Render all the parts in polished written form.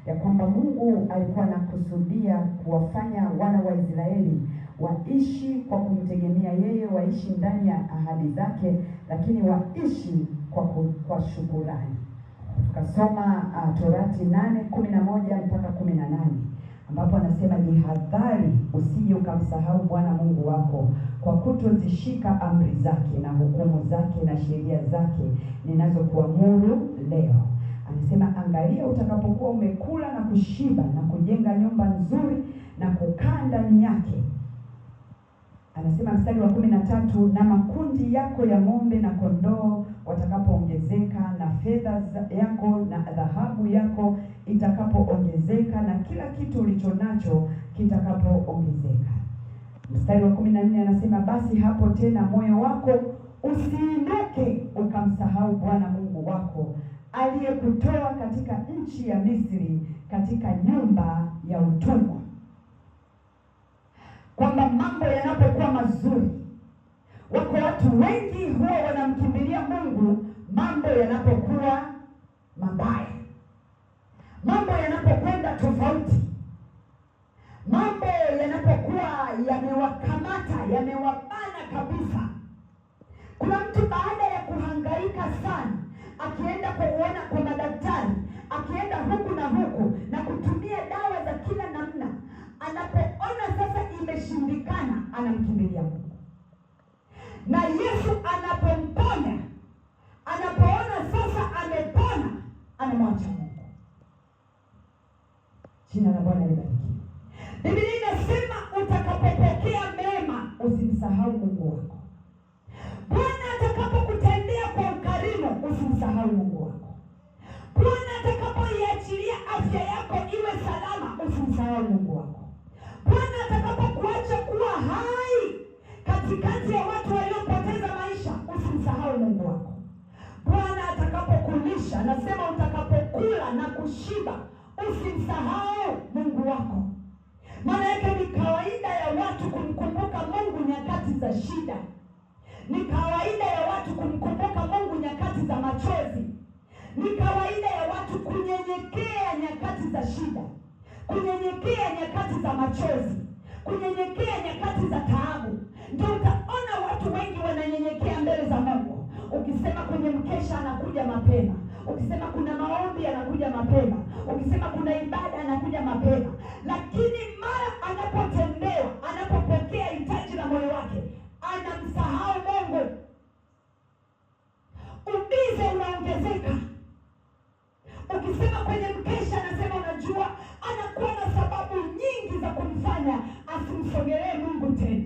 ya kwamba Mungu alikuwa anakusudia kuwafanya wana wa Israeli waishi kwa kumtegemea yeye, waishi ndani ya ahadi zake, lakini waishi kwa shukrani. Tukasoma Torati 8:11 mpaka 18, ambapo anasema jihadhari usije ukamsahau Bwana Mungu wako kwa kutozishika amri zake na hukumu zake na sheria zake ninazokuamuru leo. Anasema angalia, utakapokuwa umekula na kushiba na kujenga nyumba nzuri na kukaa ndani yake. Anasema mstari wa 13, na makundi yako ya ng'ombe na kondoo watakapoongezeka, na fedha yako na dhahabu yako itakapoongezeka, na kila kitu ulicho nacho kitakapoongezeka. Mstari wa 14 anasema basi hapo tena moyo wako usiinuke ukamsahau Bwana Mungu wako aliyekutoa katika nchi ya Misri, katika nyumba ya utumwa. Kwamba mambo yanapokuwa mazuri, wako watu wengi huwa wanamkimbilia Mungu mambo yanapokuwa mabaya, mambo yanapokwenda tofauti, mambo yanapokuwa yamewakamata, yamewabana kabisa. Kuna mtu baada ya kuhangaika sana, akienda kuona kwa madaktari, akienda huku na huku na kutumia dawa za kila namna, anapoona sasa imeshindikana, anamkimbilia Mungu. Na Yesu anapomponya, anapoona sasa amepona, anamwacha Mungu. Jina la Bwana libarikiwe. Biblia inasema utakapopokea mema usimsahau Mungu wako. Bwana atakapokutendea kwa ukarimu usimsahau Mungu wako. Bwana atakapoiachilia afya yako iwe salama usimsahau Mungu wako. Bwana atakapokuacha kuwa hai katikati ya watu waliopoteza maisha usimsahau Mungu wako. Bwana atakapokulisha, nasema utakapokula na kushiba usimsahau Mungu wako. Maana yake ni kawaida ya watu kumkumbuka Mungu nyakati za shida. Ni kawaida ya watu kumkumbuka Mungu nyakati za machozi. Ni kawaida ya watu kunyenyekea nyakati za shida, kunyenyekea nyakati za machozi, kunyenyekea nyakati za taabu. Ndio utaona watu wengi wananyenyekea mbele za Mungu. Ukisema kwenye mkesha anakuja mapema, ukisema kuna maombi anakuja mapema, ukisema kuna ibada anakuja mapema. Lakini mara anapotendewa, anapopokea hitaji la moyo wake, anamsahau Mungu. Ubize unaongezeka. Ukisema kwenye mkesha, anasema unajua, anakuwa na sababu nyingi za kumfanya asimsogelee Mungu tena.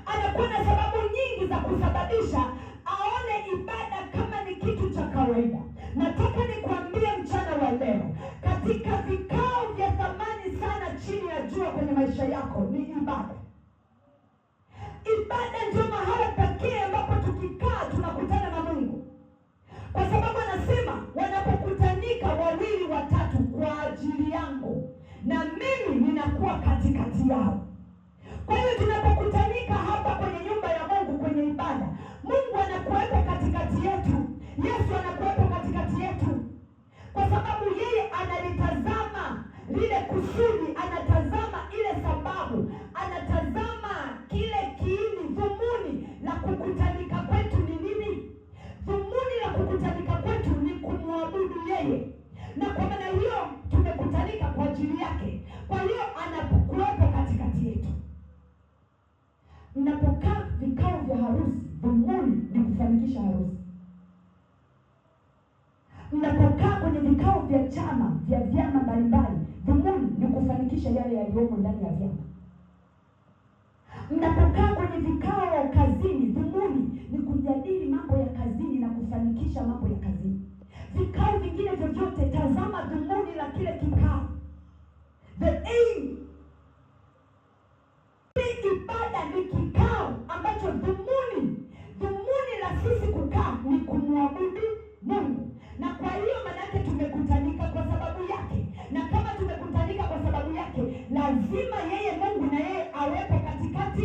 Anakuwa na sababu nyingi za kusababisha aone ibada kama ni kitu cha kawaida. Nataka nikwambie mchana wa leo, katika vikao vya thamani sana chini ya jua kwenye maisha yako ni ibada. Ibada ndio mahala pekee ambapo tukikaa tunakutana na Mungu. Kwa sababu anasema wanapokutanika 2 au 3 kwa ajili yangu, na mimi ninakuwa katikati yao. Kwa hiyo tunapokutanika hapa kwenye nyumba ya Mungu kwenye ibada, Mungu anakuwepo katikati yetu. Yesu anakuwepo katikati yetu. Kwa sababu yeye analitazama lile kusudi, anatazama ile sababu, anatazama kile kiini, dhumuni la kukutanika kwetu ni nini? Dhumuni la kukutanika kwetu ni kumwabudu yeye. Na kwa maana hiyo tumekutanika kwa ajili yake. Kwa hiyo anapokuwepo katikati yetu. Mnapokaa vikao vya harusi, dhumuni ni kufanikisha harusi. Mnapokaa kwenye vikao vya chama, vya vyama mbalimbali, dhumuni ni kufanikisha yale yaliyomo ndani ya vyama. Mnapokaa kwenye vikao kazini, dhumuni ni kujadili mambo ya kazini na kufanikisha mambo ya kazini. Vikao vingine vyovyote, tazama dhumuni la kile kikao. The aim. Ibada ni kikao ambacho dhumuni la sisi kukaa ni kumwabudu Mungu. Na kwa hiyo manake tumekutanika kwa sababu yake. Na kama tumekutanika kwa sababu yake, lazima yeye Mungu na yeye awepo katikati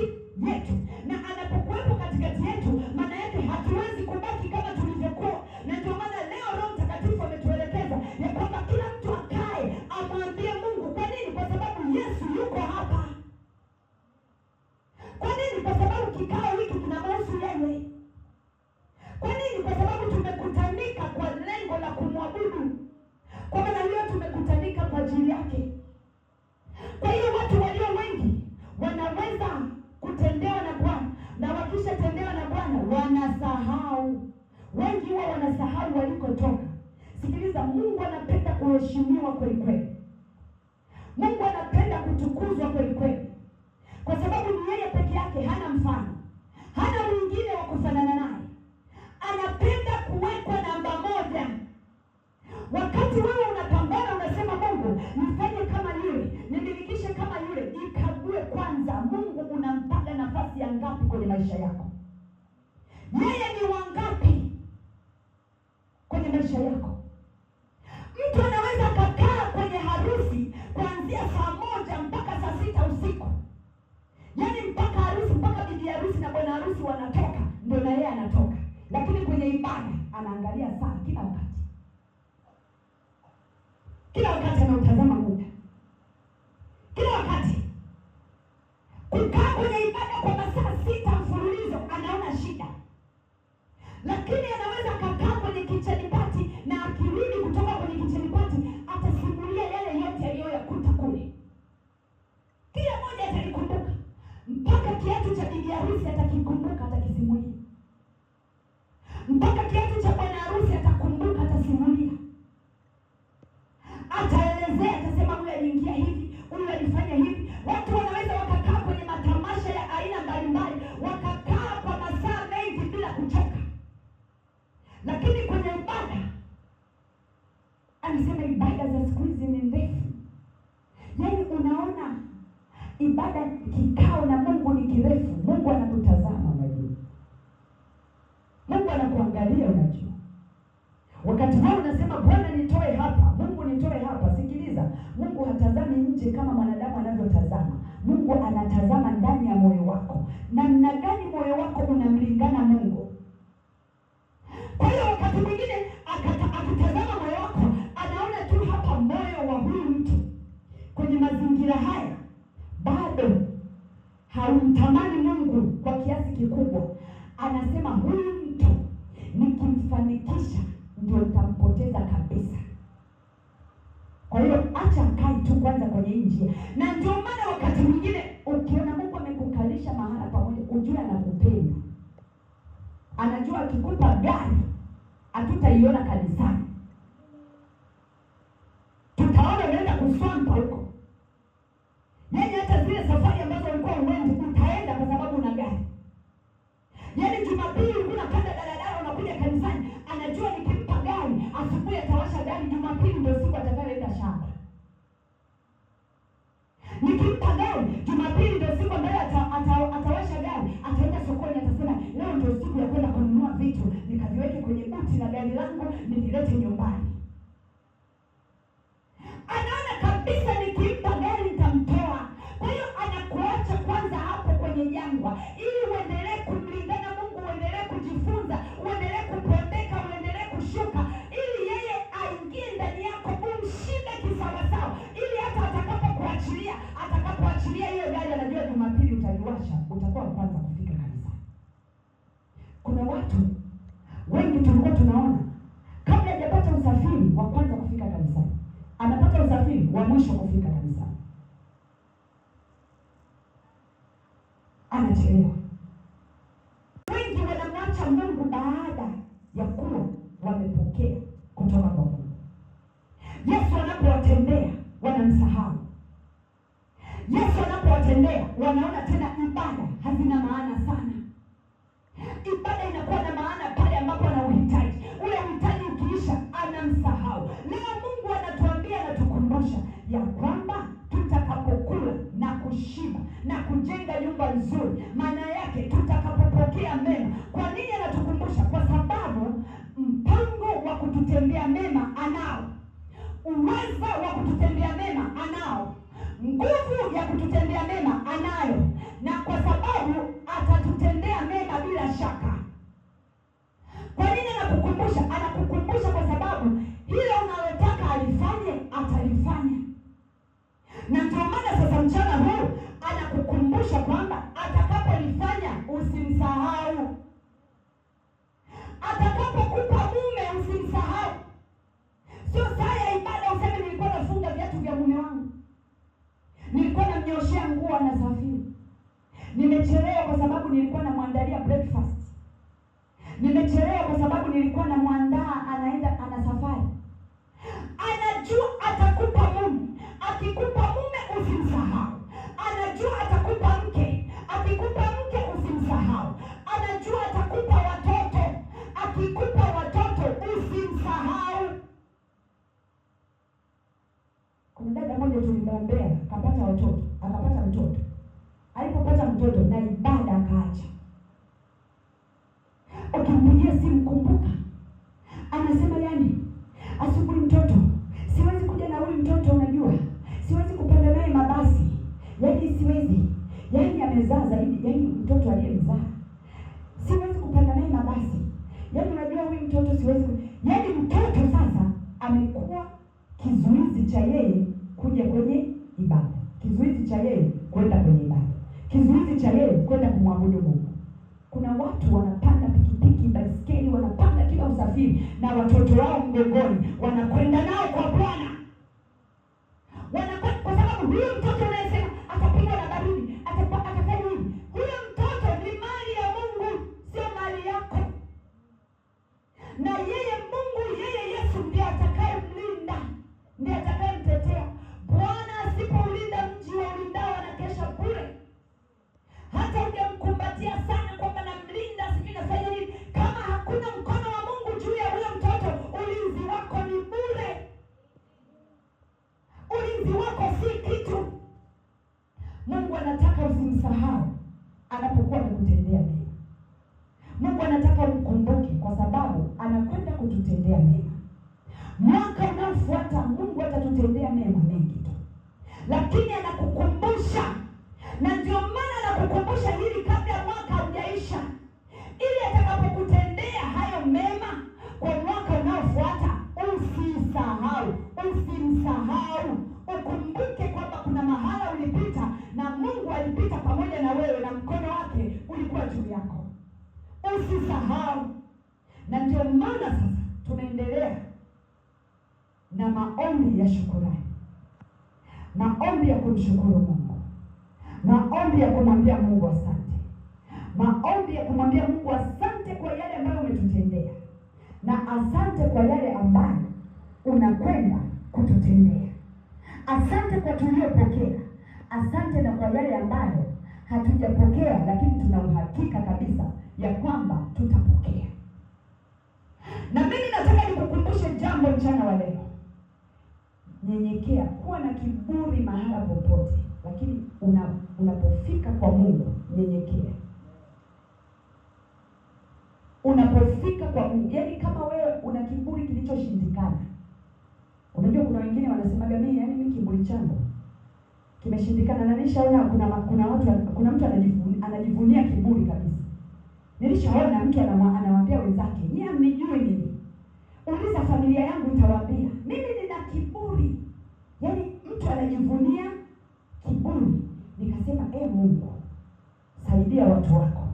yetu. Na anapokuwepo katikati yetu, maana yake hatuwezi kubaki kama tulivyokuwa. Na ndio maana leo Roho Mtakatifu ametuelekeza ya kwamba kila mtu akae ajili yake. Kwa hiyo watu walio wengi wanaweza kutendewa na Bwana, na wakishatendewa na Bwana wanasahau. Wengi huwa wanasahau walikotoka. Sikiliza, Mungu anapenda kuheshimiwa kweli kweli. Mungu anapenda kutukuzwa kweli kweli, kwa sababu ni yeye peke yake, hana mfano, hana mwingine wa kufanana naye. Anapenda kuwekwa namba moja. Wakati wewe unapambana unasema, Mungu nifanye kama yule, nimilikishe kama yule, ikague kwanza, Mungu unampaga nafasi ya ngapi kwenye maisha yako? Yeye ni wangapi kwenye maisha yako? Mtu anaweza kakaa kwenye harusi kuanzia saa 1 mpaka saa 6 usiku, yaani mpaka harusi, mpaka bibi harusi na bwana harusi wanatoka, ndio na yeye anatoka, lakini kwenye ibada anaangalia saa kila wakati. Kila wakati anautazama muda, kila wakati. Kukaa kwenye ibada kwa masaa 6 mfululizo anaona shida, lakini anaweza kakaa kwenye kitchen party, na akirudi kutoka kwenye kitchen party atasimulia yale yote aliyoyakuta kule. Kila mmoja atalikumbuka, mpaka kiatu cha bibi harusi atakikumbuka, atakisimulia. Mpaka kiatu cha bwana harusi atakumbuka, atasimulia. Ataelezea, atasema huyu aliingia hivi, huyu alifanya hivi. Watu wanaweza wakakaa kwenye matamasha ya aina mbalimbali, wakakaa kwa masaa mengi bila kuchoka, lakini kwenye ibada, anasema ibada za siku hizi ni ndefu. Yaani unaona ibada, kikao na Mungu ni kirefu. Mungu anakutazama, unajua. Mungu anakuangalia, unajua. Wakati wewe unasema, Bwana nitoe hapa, Mungu nitoe hapa. Sikiliza, Mungu hatazami nje kama mwanadamu anavyotazama. Mungu anatazama ndani ya moyo wako. Namna gani moyo wako unamlingana Mungu? Kwa hiyo wakati mwingine akitazama moyo wako, anaona tu hapa moyo wa huyu mtu kwenye mazingira haya bado haumtamani Mungu kwa kiasi kikubwa. Anasema huyu mtu nikimfanikisha ndio nitampoteza kabisa. Kwa hiyo acha kai tu kwanza kwenye hii njia. Na ndio maana wakati mwingine ukiona Mungu amekukalisha mahala pamoja, ujue anakupenda. Anajua akikupa gari hatutaiona kanisani, tutaona unaenda kuswampa huko. Yaani hata zile safari ambazo ulikuwa uende utaenda kwa sababu una gari. Yaani Jumapili unapanda daladala unakuja kanisani, anajua nikimpa gari asubuhi atawasha gari, Jumapili ndio siku atakayoenda shamba. Nikimpa gari Jumapili ndio siku ambayo atawasha gari, ataenda sokoni, atasema leo ndio siku ya kwenda kununua vitu, nikaviweke kwenye buti na gari langu nililete nyumbani. Anaona kabisa nikimpa gari nitamtoa. Kwa hiyo anakuacha kwanza hapo kwenye jangwa, ili uendelee kumlingana Mungu, uendelee kujifunza, uendelee kupondeka, uendelee kushuka, ili yeye aingie ndani yako, umshinde kisawasawa, ili hata atakapoachilia hiyo gari, anajua Jumapili utaliwasha, utakuwa kwanza kufika kanisani. Kuna watu wengi tulikuwa tunaona kabla hajapata usafiri wa kwanza kufika kanisani, anapata usafiri wa mwisho kufika kanisani, anachelewa. Wengi wanamwacha Mungu baada ya kuwa wamepokea kutoka kwa Mungu. Yesu anapowatendea wanamsahau. Yesu anapowatendea wanaona tena ibada hazina maana sana. Ibada inakuwa na maana pale ambapo ana uhitaji. Ule uhitaji ukiisha anamsahau. Leo Mungu anatuambia, anatukumbusha ya kwamba tutakapokula na kushiba na kujenga nyumba nzuri, maana yake tutakapopokea mema. Kwa nini anatukumbusha? Kwa sababu mpango wa kututendea mema anao, uwezo wa kututendea mema anao, nguvu ya kututendea mema anayo, na kwa sababu atatutendea mema bila shaka. Kwa nini anakukumbusha? Anakukumbusha kwa sababu hilo unalotaka alifanye, atalifanya. Na ndio maana sasa mchana huu anakukumbusha kwamba atakapolifanya usimsahau. Atakapokupa mume usimsahau. Sio saa ya ibada useme nilikuwa nafunga viatu vya anasafiri. Nimechelewa kwa sababu nilikuwa namwandalia breakfast. Nimechelewa kwa sababu nilikuwa namwandaa ana safari. Anajua atakupa mume. Akikupa mume usimsahau. Anajua atakupa mke. Akikupa mke usimsahau. Anajua atakupa watoto. Akikupa watoto usimsahau. Kuna dada mmoja tulimwombea, akapata mtoto. Alipopata mtoto na ibada akaacha. Ukimpigia simu kumbuka. Anasema asubuhi mtoto, siwezi kuja na huyu mtoto, unajua. Siwezi kupanda naye mabasi. Siwezi. Amezaa zaidi, mtoto aliyemzaa. Siwezi kupanda naye mabasi. Unajua huyu mtoto siwezi. Mtoto sasa amekuwa kizuizi cha yeye kuja kwenye ibada. Kizuizi cha yeye kwenda kwenye ibada. Kizuizi cha yeye kwenda kumwabudu Mungu. Kuna watu wanapanda pikipiki, baiskeli, wanapanda kila usafiri na watoto wao mgongoni, wanakwenda nao kwa Bwana. Wanakwenda kwa sababu huyo mtoto unayesema atapigwa na baridi, atafanya nini? Huyo mtoto ni mali ya Mungu, sio mali yako. Na yeye Mungu, yeye Yesu ndiye atakayemlinda, ndiye atakayemtetea. Bwana asipoulinda mji wa ulindao anakesha bure. Hata ungemkumbatia sana kwamba namlinda, sijui nafanya nini, kama hakuna mkono wa Mungu juu ya huyo mtoto, ulinzi wako ni bure. Ulinzi wako si kitu. Mungu anataka usimsahau anapokuwa amekutendea mema. Mungu anataka umkumbuke kwa sababu anakwenda kututendea mema. Mwaka unaofuata Mungu atatutendea mema mengi tu, lakini anakukumbusha. Na ndio maana anakukumbusha hili kabla mwaka haujaisha, ili atakapokutendea hayo mema kwa mwaka unaofuata usisahau, usimsahau. Ukumbuke kwamba kuna mahala ulipita na Mungu alipita pamoja na wewe na mkono wake ulikuwa juu yako. Usisahau. Na ndio maana sasa tunaendelea na maombi ya shukrani. Maombi ya kumshukuru Mungu. Maombi ya kumwambia Mungu asante. Maombi ya kumwambia Mungu asante kwa yale ambayo umetutendea, na asante kwa yale ambayo unakwenda kututendea. Asante kwa tuliyopokea. Asante na kwa yale ambayo hatujapokea, lakini tuna uhakika kabisa ya kwamba tutapokea. Na mimi nataka nikukumbushe jambo mchana wa leo. Nyenyekea. Kuwa na kiburi mahala popote, lakini unapofika kwa Mungu nyenyekea. Unapofika kwa Mungu, kama wewe una kiburi kilichoshindikana. Unajua kuna wengine wanasemaga mimi kiburi changu kimeshindikana. Na nishaona kuna mtu anajivunia kiburi kabisa. Nilishaona mtu anawaambia wenzake, "Nyie mnijui nini? Uliza familia yangu itawaambia mimi nina kiburi." Mtu anajivunia kiburi. Nikasema, Mungu, saidia watu wako.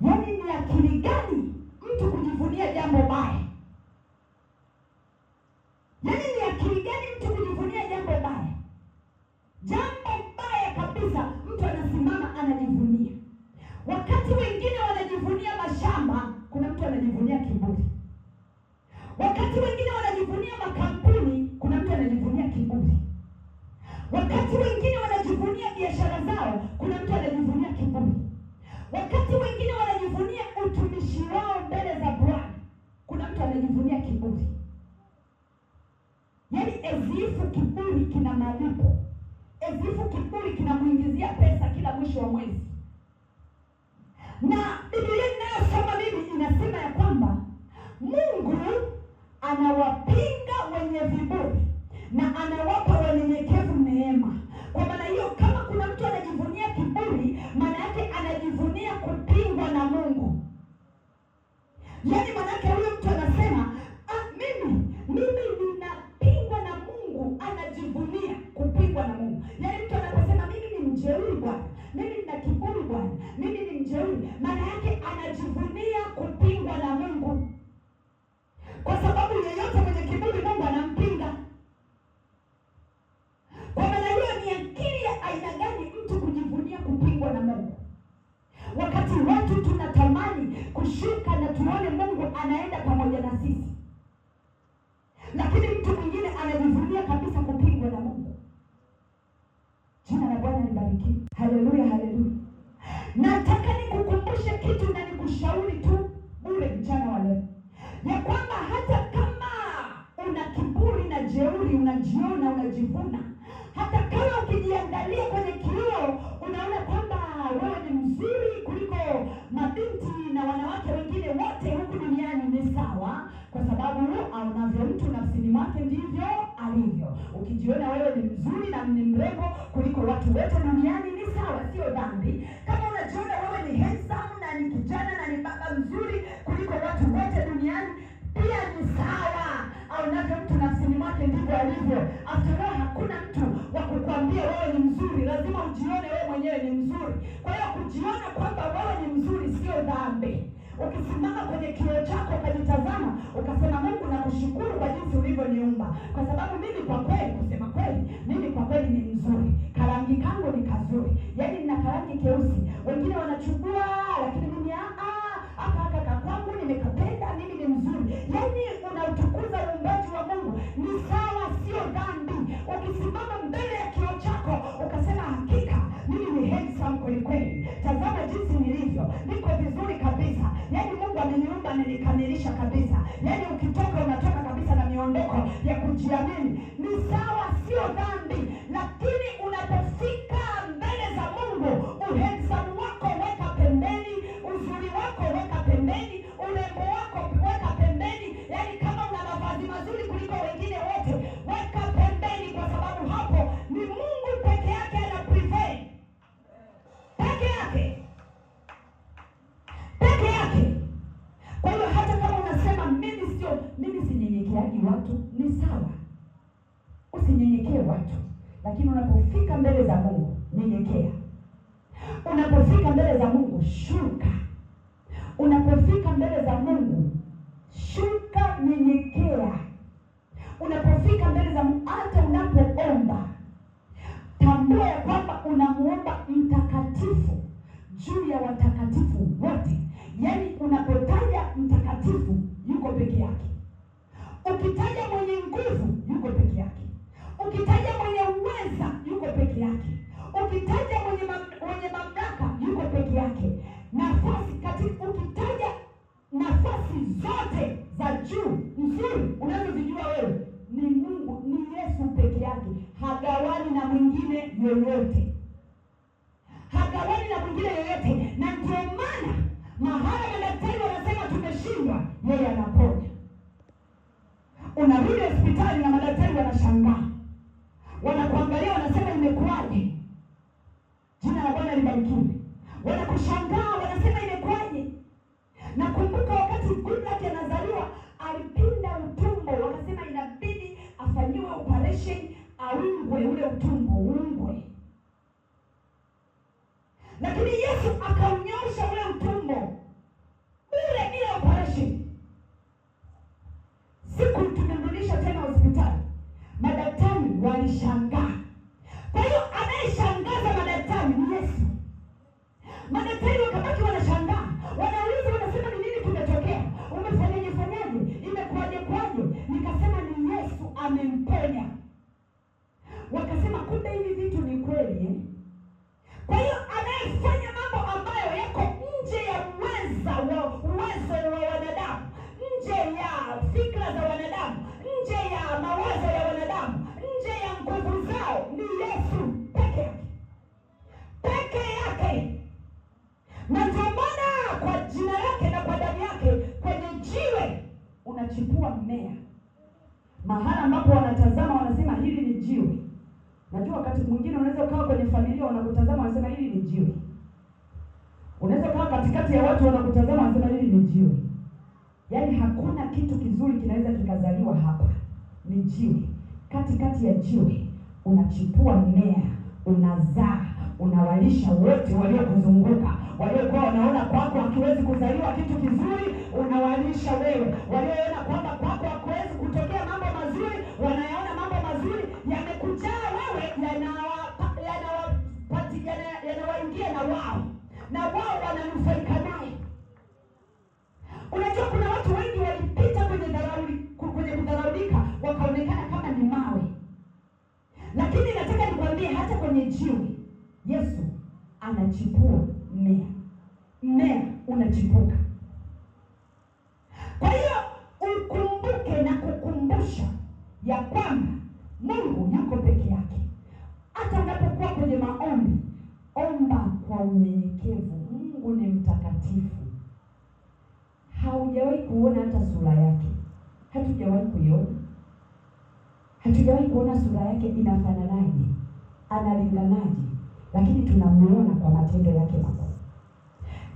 Ni akili gani mtu kujivunia jambo baya? Ni akili gani mtu kujivunia jambo baya? Jambo baya kabisa mtu anasimama anajivunia. Wakati wengine wanajivunia mashamba, kuna mtu anajivunia kiburi. Wakati wengine wanajivunia makampuni, kuna mtu anajivunia kiburi. Wakati wengine wanajivunia biashara zao, kuna mtu anajivunia kiburi. Wakati wengine wanajivunia utumishi wao mbele za Bwana, kuna mtu anajivunia kiburi. Ezifu kiburi kina malipo. Ezifu kiburi kinamuingizia pesa kila mwisho wa mwezi. Na Biblia inayosoma mimi inasema ya kwamba Mungu anawapinga wenye viburi na anawapa wanyenyekevu neema. Kwa maana hiyo, kama kuna mtu anajivunia kiburi, maana yake anajivunia kupingwa na Mungu. Maana yake huyo mtu anasema, mimi ninapingwa na Mungu, anajivunia kupingwa na Mungu. Mtu anaposema mimi ni mjeuri Bwana, mimi nina kiburi Bwana, mimi ni mjeuri, maana yake anajivunia kupingwa na Mungu. Kwa sababu yeyote mwenye kiburi Mungu anampinga. Kwa maana hiyo ni akili umebarikiwa. Haleluya, haleluya. Nataka nikukumbushe kitu na nikushauri tu bure mchana wa leo, ya kwamba hata kama una kiburi na jeuri, unajiona, unajivuna, hata kama ukijiangalia kwenye kioo unaona kwamba wewe ni mzuri kuliko mabinti na wanawake wengine wote huku duniani, ni sawa, kwa sababu aonavyo mtu nafsini mwake ndivyo alivyo. Ukijiona wewe ni mzuri na ni mrembo kuliko watu wote duniani, ni sawa, sio dhambi. Kama unajiona wewe ni handsome na ni kijana na ni baba mzuri kuliko watu wote duniani, pia ni sawa. Aonavyo mtu nafsini mwake ndivyo alivyo. After all, hakuna mtu wa kukwambia wewe ni mzuri, lazima ujione wewe mwenyewe ni mzuri. Kwa hiyo kujiona kwamba wewe ni mzuri sio dhambi. Ukisimama kwenye kioo chako ukajitazama ukasema, Mungu nakushukuru kwa jinsi ulivyoniumba, kwa sababu mimi kwa kweli, kusema kweli, mimi kwa kweli ni mzuri, karangi kangu ni kazuri, yaani nina karangi keusi, wengine wanachukua, lakini mimi aka kwangu nimekapenda, mimi ni mzuri. Yaani unautukuza uumbaji wa Mungu, ni sawa, sio dhambi. Ukisimama mbele ya kioo chako ukasema, hakika mimi ni handsome kweli kweli, tazama jinsi nilivyo, niko vizuri kabisa, yaani Mungu ameniumba, amenikamilisha kabisa, yaani ukitoka unatoka kabisa na miondoko ya kujiamini, ni sawa, sio dhambi. Lakini unapofika mbele za Mungu, uhandsome wako weka pembeni, uzuri wako weka pembeni, urembo wako weka pembeni, yaani kama una mavazi mazuri kuliko wengine wote weka pembeni, kwa sababu hapo ni Mungu peke yake ana prevail, peke yake. Kwa hiyo hata kama unasema mimi sinyenyekeaji watu, ni sawa, usinyenyekee watu, lakini unapofika mbele za Mungu nyenyekea. Unapofika mbele za Mungu shuka. Unapofika mbele za Mungu shuka, nyenyekea. Unapofika mbele za Mungu, hata unapoomba, tambua ya kwamba unamuomba mtakatifu juu ya watakatifu wote. Yaani unapotaja mtakatifu yuko peke yake, ukitaja mwenye nguvu yuko peke yake, ukitaja mwenye uweza yuko peke yake, ukitaja mwenye mamlaka yuko peke yake. Ukitaja nafasi zote za juu nzuri unazozijua wewe, ni Mungu, ni Yesu peke yake, hagawani na mwingine yoyote, hagawani na mwingine yoyote. Na ndio maana mahala madaktari wanasema tumeshindwa, yeye anaponya. Unarudi hospitali na madaktari wanashangaa, wanakuangalia, wanasema imekuwaje? Jina la Bwana libarikiwe. Wanakushangaa, wanasema imekuwaje? Nakumbuka wakati Goodluck anazaliwa alipinda utumbo, wakasema inabidi afanyiwe operation, aungwe ule utumbo, uungwe. Lakini Yesu akaunyosha ule utumbo bila operation. Siku tumemrudisha tena hospitali, madaktari walishangaa. Kwa hiyo anayeshangaza madaktari ni Yesu. Madaktari wakabaki wanashangaa, wanauliza, wanasema ni nini kimetokea? Umefanyaje? Imekuwaje? Nikasema ni Yesu amemponya. Wakasema kumbe hivi vitu ni kweli. Kwa hiyo anayefanya mambo ambayo yako nje ya uwezo wa wanadamu, nje ya fikra za wanadamu, nje ya mawazo ya wanadamu, nje ya nguvu zao, ni Yesu peke yake. Na ndio maana kwa jina lake na kwa damu yake, kwenye jiwe unachipua mmea. Mahala ambapo wanatazama wanasema hili ni jiwe. Najua wakati mwingine unaweza ukawa kwenye familia wanakutazama wanasema hili ni jiwe. Unaweza ukawa katikati ya watu wanakutazama wanasema hili ni jiwe. Yaani hakuna kitu kizuri kinaweza kikazaliwa hapa. Ni jiwe. Katikati ya jiwe unachipua mmea, unazaa, unawalisha wote waliokuzunguka. Waliokuwa wanaona kwako hakiwezi kuzaliwa kitu kizuri, unawalisha wewe. Walioona kwamba kwako hakuwezi kutokea mambo mazuri, wanayaona mambo mazuri yamekujaa wewe, yanawaingia na wao wananufaika naye. Unajua kuna watu wengi walipita kwenye kudharaulika wakaonekana kama ni mawe. Lakini nataka nikwambie hata kwenye jiwe Yesu anachipua mmea, mmea unachipuka. Kwa hiyo ukumbuke na kukumbusha ya kwamba Mungu yuko peke yake. Hata unapokuwa kwenye maombi, omba kwa unyenyekevu. Mungu ni mtakatifu. Haujawahi kuona hata sura yake, hatujawahi kuiona, hatujawahi kuona sura yake inafananaje, analinganaje, lakini tunamuona kwa matendo yake makuu.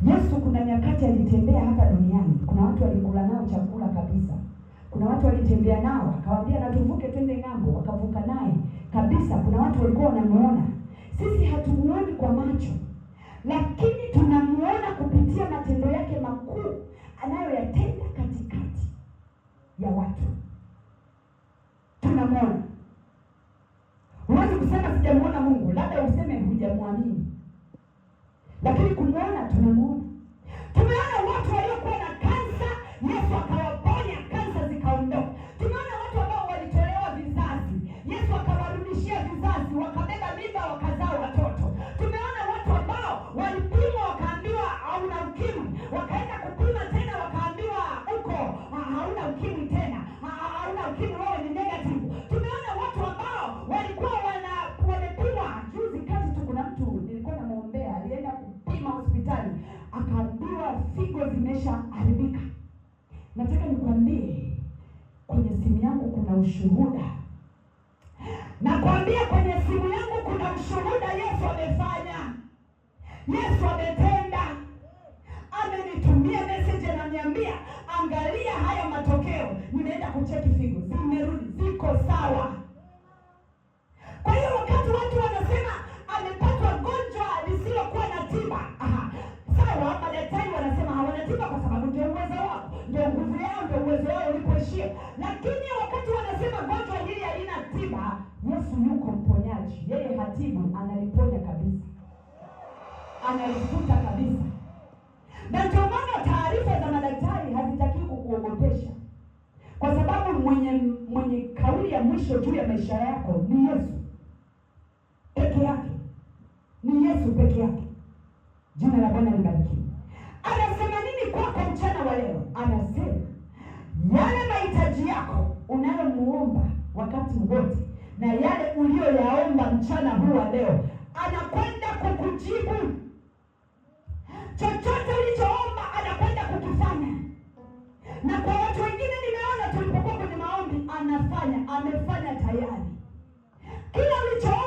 Yesu kuna nyakati alitembea hapa duniani, kuna watu walikula nao chakula kabisa, kuna watu walitembea nao akawaambia na tuvuke twende ng'ambo, wakavuka naye kabisa. Kuna watu walikuwa wanamuona. Sisi hatumuoni kwa macho, lakini tunamuona kupitia matendo yake makuu anayoyatenda katikati ya watu. Tunamuona. Huwezi kusema sijamuona Mungu, labda useme hujamwamini, lakini kumuona tunamuona. Tumeona watu waliokuwa na kansa, Yesu akawaponya, kansa zikaondoka. Tumeona watu ambao walitolewa vizazi, Yesu akawarudishia vizazi, wakabeba mimba wakazaa watoto. Tumeona watu ambao walipimwa wakaambiwa hauna ukimwi, wakaenda kupima tena wakaambiwa uko hauna ukimwi tena, hauna ukimwi, wewe ni negative. Tumeona watu ambao walikuwa wamepimwa juzi kati tu, kuna mtu nilikuwa namuombea alienda kupima hospitali akaambiwa figo zimeshaharibika. Nataka nikwambie kwenye simu yangu kuna ushuhuda. Nakwambia kwenye simu yangu kuna ushuhuda. Yesu amefanya, Yesu ametenda. Amenitumia message ananiambia angalia haya matokeo. Nimeenda kucheki figo, zimerudi, ziko sawa. Kwa hiyo wakati watu wanasema amepatwa gonjwa lisilokuwa na tiba, sawa, madaktari wanasema hawana tiba kwa sababu ndio uwezo wao, ndio nguvu yao, ndio uwezo wao ulipoishia. Lakini wakati wanasema gonjwa hili halina tiba, Yesu yuko mponyaji. Yeye hatibu, analiponya kabisa, analifuta kabisa. Na ndio maana taarifa za madaktari hazitaki kukuogopesha, kwa sababu mwenye kauli ya mwisho juu ya maisha yako ni Yesu peke yake, ni Yesu peke yake. Jina la Bwana libarikiwe. Anasema nini kwako mchana wa leo? Anasema yale mahitaji yako unayomuomba wakati wote na yale uliyoyaomba mchana huu wa leo, anakwenda kukujibu. Chochote ulichoomba anakwenda kukifanya. Na kwa watu wengine nimeona tulipokuwa kwenye maombi, amefanya tayari. Kila ulichoomba